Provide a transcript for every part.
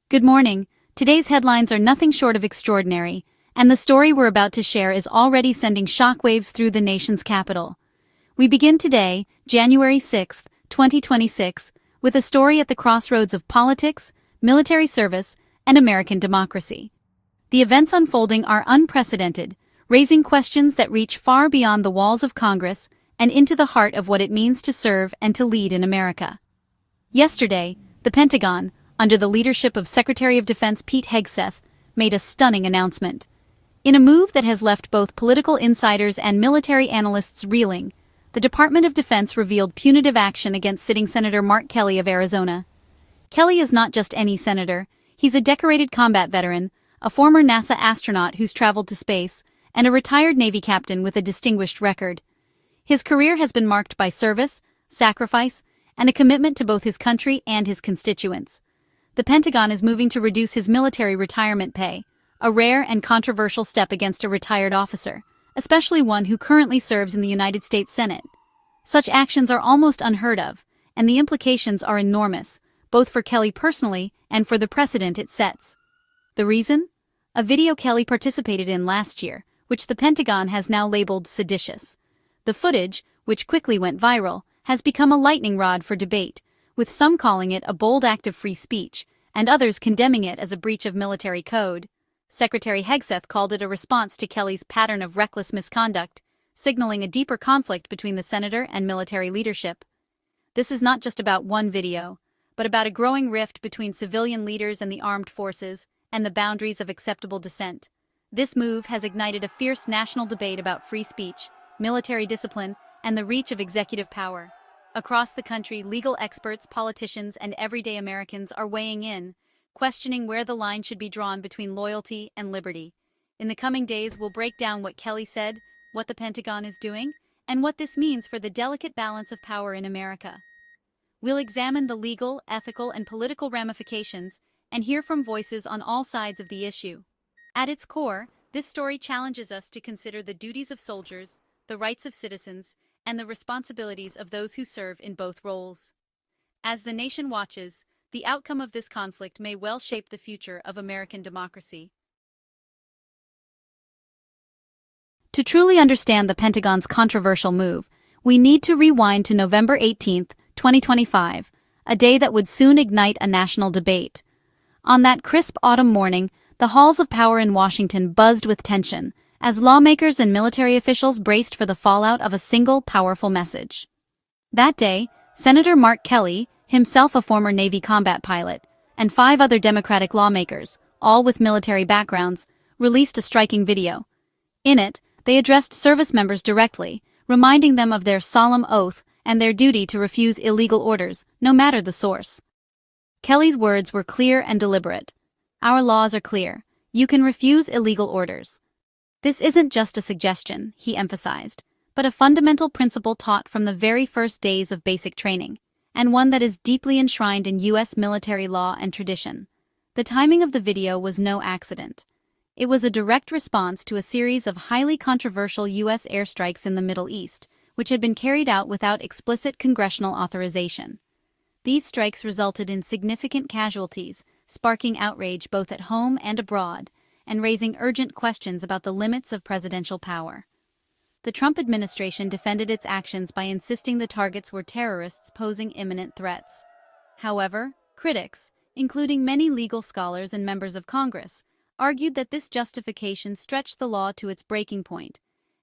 Good morning. Today's headlines are nothing short of extraordinary, and the story we're about to share is already sending shockwaves through the nation's capital. We begin today, January 6, 2026, with a story at the crossroads of politics, military service, and American democracy. The events unfolding are unprecedented, raising questions that reach far beyond the walls of Congress and into the heart of what it means to serve and to lead in America. Yesterday, the Pentagon, under the leadership of Secretary of Defense Pete Hegseth, made a stunning announcement. In a move that has left both political insiders and military analysts reeling, the Department of Defense revealed punitive action against sitting Senator Mark Kelly of Arizona. Kelly is not just any senator, he's a decorated combat veteran, a former NASA astronaut who's traveled to space, and a retired Navy captain with a distinguished record. His career has been marked by service, sacrifice, and a commitment to both his country and his constituents. The Pentagon is moving to reduce his military retirement pay, a rare and controversial step against a retired officer, especially one who currently serves in the United States Senate. Such actions are almost unheard of, and the implications are enormous, both for Kelly personally and for the precedent it sets. The reason? A video Kelly participated in last year, which the Pentagon has now labeled seditious. The footage, which quickly went viral, has become a lightning rod for debate, with some calling it a bold act of free speech, and others condemning it as a breach of military code. Secretary Hegseth called it a response to Kelly's pattern of reckless misconduct, signaling a deeper conflict between the senator and military leadership. This is not just about one video, but about a growing rift between civilian leaders and the armed forces, and the boundaries of acceptable dissent. This move has ignited a fierce national debate about free speech, military discipline, and the reach of executive power. Across the country, legal experts, politicians, and everyday Americans are weighing in, questioning where the line should be drawn between loyalty and liberty. In the coming days, we'll break down what Kelly said, what the Pentagon is doing, and what this means for the delicate balance of power in America. We'll examine the legal, ethical, and political ramifications and hear from voices on all sides of the issue. At its core, this story challenges us to consider the duties of soldiers, the rights of citizens, and the responsibilities of those who serve in both roles. As the nation watches, the outcome of this conflict may well shape the future of American democracy. To truly understand the Pentagon's controversial move, we need to rewind to November 18, 2025, a day that would soon ignite a national debate. On that crisp autumn morning, the halls of power in Washington buzzed with tension, as lawmakers and military officials braced for the fallout of a single powerful message. That day, Senator Mark Kelly, himself a former Navy combat pilot, and 5 other Democratic lawmakers, all with military backgrounds, released a striking video. In it, they addressed service members directly, reminding them of their solemn oath and their duty to refuse illegal orders, no matter the source. Kelly's words were clear and deliberate. "Our laws are clear. You can refuse illegal orders." This isn't just a suggestion, he emphasized, but a fundamental principle taught from the very first days of basic training, and one that is deeply enshrined in U.S. military law and tradition. The timing of the video was no accident. It was a direct response to a series of highly controversial U.S. airstrikes in the Middle East, which had been carried out without explicit congressional authorization. These strikes resulted in significant casualties, sparking outrage both at home and abroad, and raising urgent questions about the limits of presidential power. The Trump administration defended its actions by insisting the targets were terrorists posing imminent threats. However, critics, including many legal scholars and members of Congress, argued that this justification stretched the law to its breaking point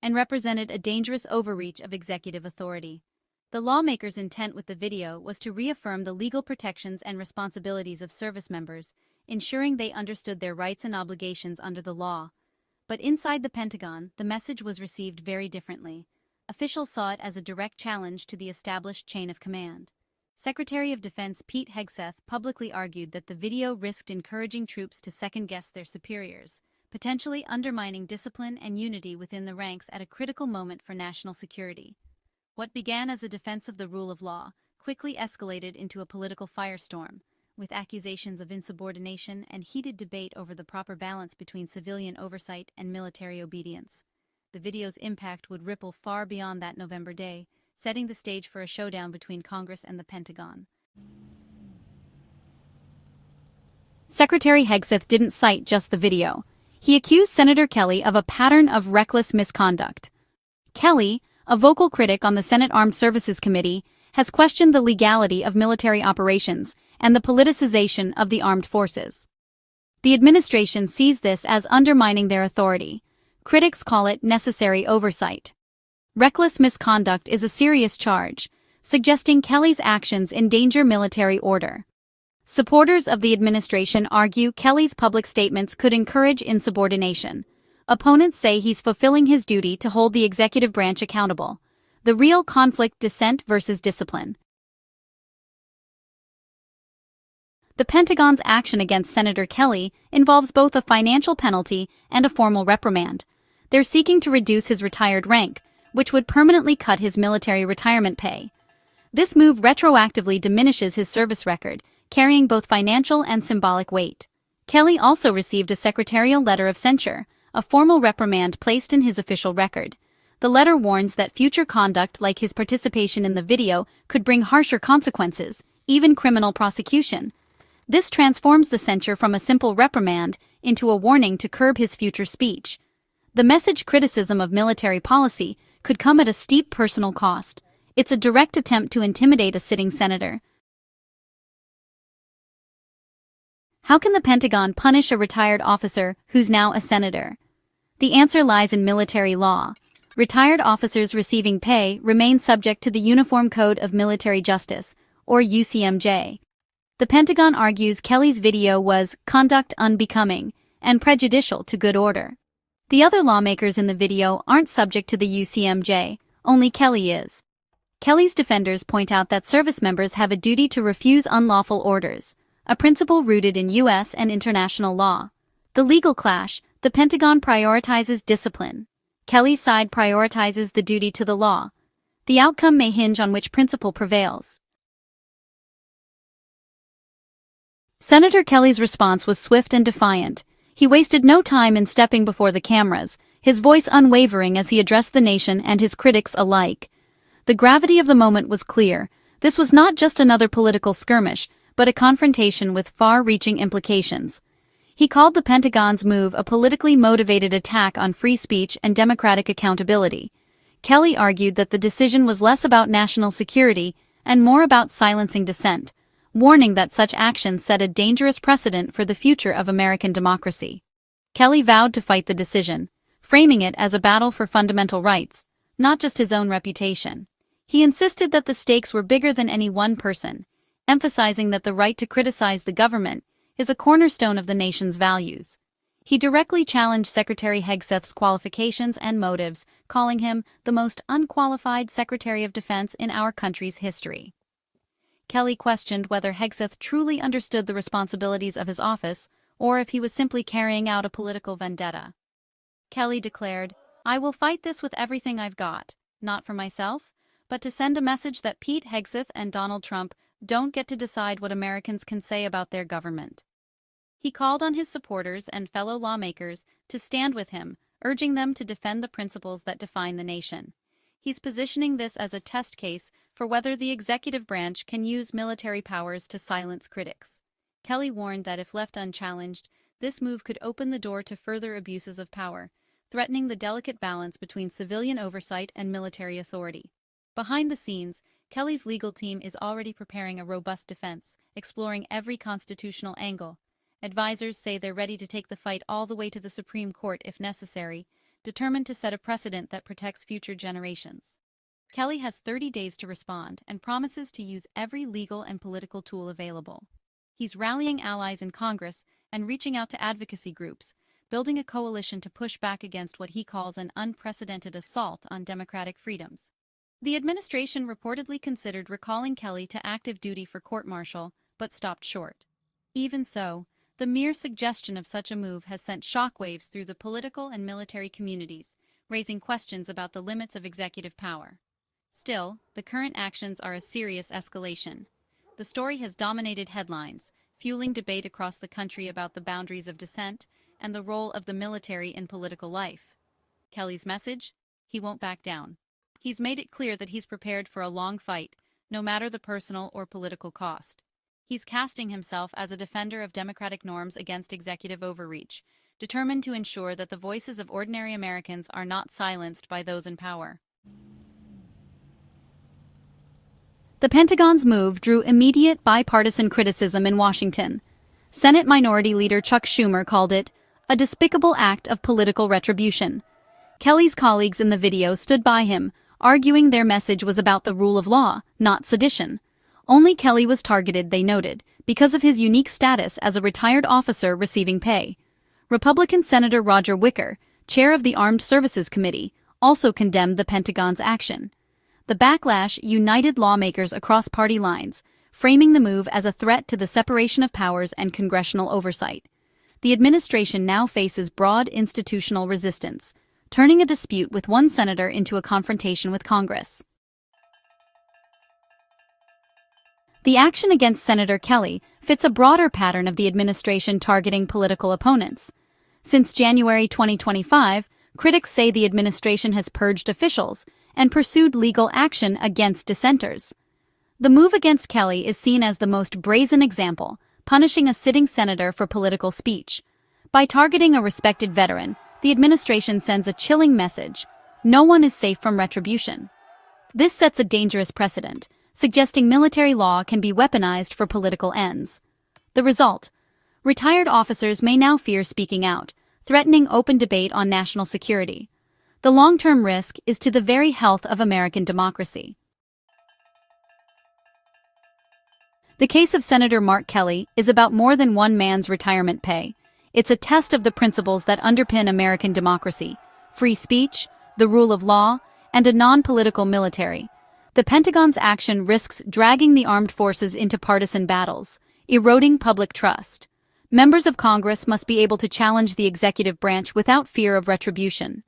and represented a dangerous overreach of executive authority. The lawmakers' intent with the video was to reaffirm the legal protections and responsibilities of service members, ensuring they understood their rights and obligations under the law. But inside the Pentagon, the message was received very differently. Officials saw it as a direct challenge to the established chain of command. Secretary of Defense Pete Hegseth publicly argued that the video risked encouraging troops to second-guess their superiors, potentially undermining discipline and unity within the ranks at a critical moment for national security. What began as a defense of the rule of law quickly escalated into a political firestorm, with accusations of insubordination and heated debate over the proper balance between civilian oversight and military obedience. The video's impact would ripple far beyond that November day, setting the stage for a showdown between Congress and the Pentagon. Secretary Hegseth didn't cite just the video. He accused Senator Kelly of a pattern of reckless misconduct. Kelly, a vocal critic on the Senate Armed Services Committee, has questioned the legality of military operations and the politicization of the armed forces. The administration sees this as undermining their authority. Critics call it necessary oversight. Reckless misconduct is a serious charge, suggesting Kelly's actions endanger military order. Supporters of the administration argue Kelly's public statements could encourage insubordination. Opponents say he's fulfilling his duty to hold the executive branch accountable. The real conflict: dissent versus discipline. The Pentagon's action against Senator Kelly involves both a financial penalty and a formal reprimand. They're seeking to reduce his retired rank, which would permanently cut his military retirement pay. This move retroactively diminishes his service record, carrying both financial and symbolic weight. Kelly also received a secretarial letter of censure, a formal reprimand placed in his official record. The letter warns that future conduct like his participation in the video could bring harsher consequences, even criminal prosecution. This transforms the censure from a simple reprimand into a warning to curb his future speech. The message: criticism of military policy could come at a steep personal cost. It's a direct attempt to intimidate a sitting senator. How can the Pentagon punish a retired officer who's now a senator? The answer lies in military law. Retired officers receiving pay remain subject to the Uniform Code of Military Justice, or UCMJ. The Pentagon argues Kelly's video was conduct unbecoming and prejudicial to good order. The other lawmakers in the video aren't subject to the UCMJ, only Kelly is. Kelly's defenders point out that service members have a duty to refuse unlawful orders, a principle rooted in U.S. and international law. The legal clash: the Pentagon prioritizes discipline. Kelly's side prioritizes the duty to the law. The outcome may hinge on which principle prevails. Senator Kelly's response was swift and defiant. He wasted no time in stepping before the cameras, his voice unwavering as he addressed the nation and his critics alike. The gravity of the moment was clear. This was not just another political skirmish, but a confrontation with far-reaching implications. He called the Pentagon's move a politically motivated attack on free speech and democratic accountability. Kelly argued that the decision was less about national security and more about silencing dissent, warning that such actions set a dangerous precedent for the future of American democracy. Kelly vowed to fight the decision, framing it as a battle for fundamental rights, not just his own reputation. He insisted that the stakes were bigger than any one person, emphasizing that the right to criticize the government is a cornerstone of the nation's values. He directly challenged Secretary Hegseth's qualifications and motives, calling him the most unqualified Secretary of Defense in our country's history. Kelly questioned whether Hegseth truly understood the responsibilities of his office or if he was simply carrying out a political vendetta. Kelly declared, "I will fight this with everything I've got, not for myself, but to send a message that Pete Hegseth and Donald Trump don't get to decide what Americans can say about their government." He called on his supporters and fellow lawmakers to stand with him, urging them to defend the principles that define the nation. He's positioning this as a test case for whether the executive branch can use military powers to silence critics. Kelly warned that if left unchallenged, this move could open the door to further abuses of power, threatening the delicate balance between civilian oversight and military authority. Behind the scenes, Kelly's legal team is already preparing a robust defense, exploring every constitutional angle. Advisors say they're ready to take the fight all the way to the Supreme Court if necessary, determined to set a precedent that protects future generations. Kelly has 30 days to respond and promises to use every legal and political tool available. He's rallying allies in Congress and reaching out to advocacy groups, building a coalition to push back against what he calls an unprecedented assault on democratic freedoms. The administration reportedly considered recalling Kelly to active duty for court-martial, but stopped short. Even so, the mere suggestion of such a move has sent shockwaves through the political and military communities, raising questions about the limits of executive power. Still, the current actions are a serious escalation. The story has dominated headlines, fueling debate across the country about the boundaries of dissent and the role of the military in political life. Kelly's message? He won't back down. He's made it clear that he's prepared for a long fight, no matter the personal or political cost. He's casting himself as a defender of democratic norms against executive overreach, determined to ensure that the voices of ordinary Americans are not silenced by those in power. The Pentagon's move drew immediate bipartisan criticism in Washington. Senate Minority Leader Chuck Schumer called it a despicable act of political retribution. Kelly's colleagues in the video stood by him, arguing their message was about the rule of law, not sedition. Only Kelly was targeted, they noted, because of his unique status as a retired officer receiving pay. Republican Senator Roger Wicker, chair of the Armed Services Committee, also condemned the Pentagon's action. The backlash united lawmakers across party lines, framing the move as a threat to the separation of powers and congressional oversight. The administration now faces broad institutional resistance, turning a dispute with one senator into a confrontation with Congress. The action against Senator Kelly fits a broader pattern of the administration targeting political opponents. Since January 2025, critics say the administration has purged officials and pursued legal action against dissenters. The move against Kelly is seen as the most brazen example, punishing a sitting senator for political speech. By targeting a respected veteran, the administration sends a chilling message: no one is safe from retribution. This sets a dangerous precedent, suggesting military law can be weaponized for political ends. The result: retired officers may now fear speaking out, threatening open debate on national security. The long-term risk is to the very health of American democracy. The case of Senator Mark Kelly is about more than one man's retirement pay. It's a test of the principles that underpin American democracy: free speech, the rule of law, and a non-political military. The Pentagon's action risks dragging the armed forces into partisan battles, eroding public trust. Members of Congress must be able to challenge the executive branch without fear of retribution.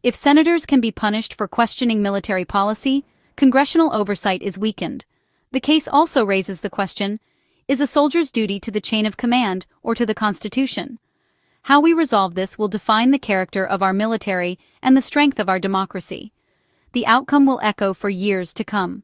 If senators can be punished for questioning military policy, congressional oversight is weakened. The case also raises the question: is a soldier's duty to the chain of command or to the Constitution? How we resolve this will define the character of our military and the strength of our democracy. The outcome will echo for years to come.